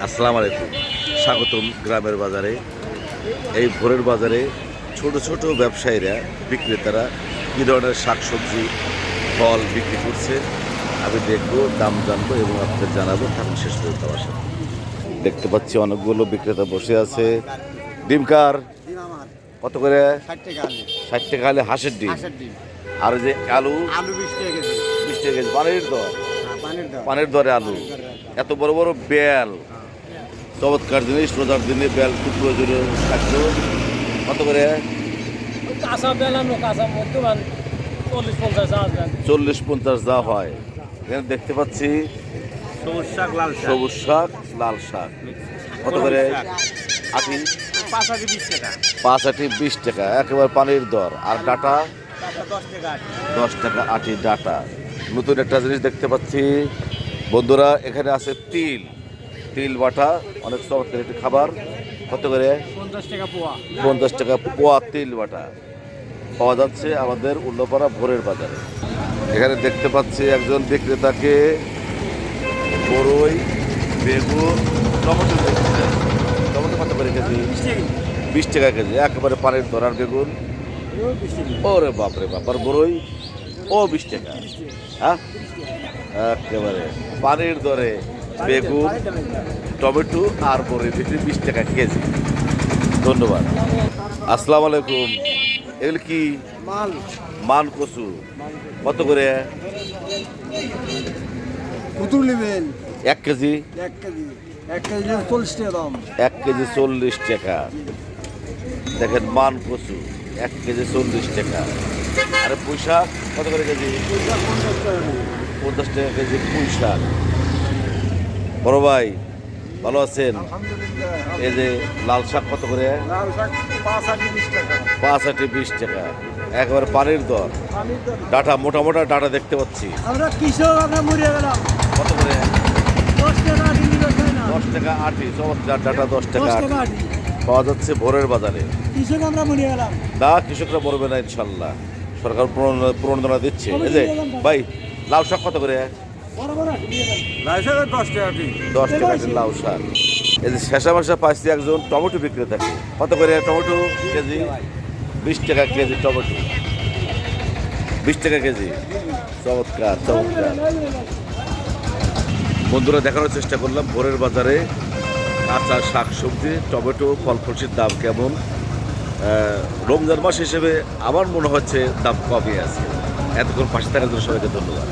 আসসালামু আলাইকুম, স্বাগতম গ্রামের বাজারে। এই ভোরের বাজারে ছোট ছোট ব্যবসায়ীরা, বিক্রেতারা কী ধরনের শাকসবজি, ফল বিক্রি করছে আমি দেখবো, দাম জানবো এবং আপনাদের জানাবো। থাকুন শেষ পর্যন্ত আমার সাথে। দেখতে পাচ্ছি অনেকগুলো বিক্রেতা বসে আছে। ডিম কার কত করে? 60 টাকা হলে হাঁসের ডিম। আর যে আলু, 20 টাকা কেজি। 20 টাকা কেজি। পানির দর, পানির পানির দরে আলু। এত বড় বড় বেল, চমৎকার জিনিস। রোজার দিনে বেল খুব প্রয়োজনীয় খাদ্য। কত করে? কাঁচা বেল আনো, কাঁচা মধ্যমান 40-50 আসবেন। 40-50 যা হয়। এখানে দেখতে পাচ্ছি সবুজ শাক, লাল শাক। সবুজ শাক, লাল শাক। কত করে? আটি 5 আটি 20 টাকা। 5 আটি 20 টাকা, একেবারে পানির দর। আর ডাটা 10 টাকা আটি। 10 টাকা আটি ডাটা। নতুন একটা জিনিস দেখতে পাচ্ছি বন্ধুরা, এখানে আছে তিল, তিল বাটা, অনেক চমৎকার একটি খাবার। কত করে? 50 টাকা পোয়া। 50 টাকা পোয়া তিল বাটা পাওয়া যাচ্ছে আমাদের উল্লাপাড়া ভোরের বাজারে। এখানে দেখতে পাচ্ছি একজন বিক্রেতাকে বড়ই, বেগুন, টমেটো দিচ্ছে। টমেটো কত করে কেজি? 20 টাকা কেজি, একেবারে পানির দর। আর বেগুন? 20 টাকা। ওরে বাপরে বাপ। আর বড়ই? ও 20 টাকা। হ্যাঁ, একেবারে পানির দরে বেগুন, টমেটো আর বড়ি বিক্রি 20 টাকা কেজি। ধন্যবাদ। আসসালামু আলাইকুম। এগুলো কি? মাল মান কচু কত করে? পুতুল নেবেন 1 কেজি? 1 কেজি। 1 কেজি 40 টাকা দাম। 1 কেজি 40 টাকা। দেখেন মান কচু 1 কেজি 40 টাকা। আরে পুঁই শাক কত করে কেজি? 50 টাকা কেজি পুঁই শাক। বড় ভাই ভালো আছেন? আলহামদুলিল্লাহ। এই যে লাল শাক কত করে? লাল শাক 5 আটি 20 টাকা। 5 আটি 20 টাকা, একেবারে পানির দর। পানির দর। ডাটা, মোটা মোটা ডাটা দেখতে পাচ্ছি। আমরা কৃষক, আমরা মরে গেলাম। কত করে? 10 টাকা আটি নিতে চাই না। 10 টাকা আটি। চমৎকার ডাটা 10 টাকা 10 আটি টাকা আটি। পাওয়া যাচ্ছে ভোরের বাজারে। কৃষক আমরা মরে গেলাম। না, কৃষকরা মরবে না ইনশাল্লাহ, সরকার প্রণোদনা দিচ্ছে। এই যে ভাই, লাউ শাক কত করে? বড় বড় আটি নিয়ে যান। লাল শাক 10 টাকা আটি। 10 টাকা আটি লাউ শাক। এই যে শেষা মাসা পাইছি একজন টমেটো বিক্রেতাকে। কত করে টমেটো কেজি? 20 টাকা কেজি টমেটো। 20 টাকা কেজি। চমৎকার চমৎকার। বন্ধুরা, দেখানোর চেষ্টা করলাম ভোরের বাজারে কাঁচা শাক সবজি, টমেটো, ফল ফসলের দাম কেমন। রমজান মাস হিসেবে আমার মনে হচ্ছে দাম কমই আছে। এতক্ষণ পাশে থাকার জন্য সবাইকে ধন্যবাদ।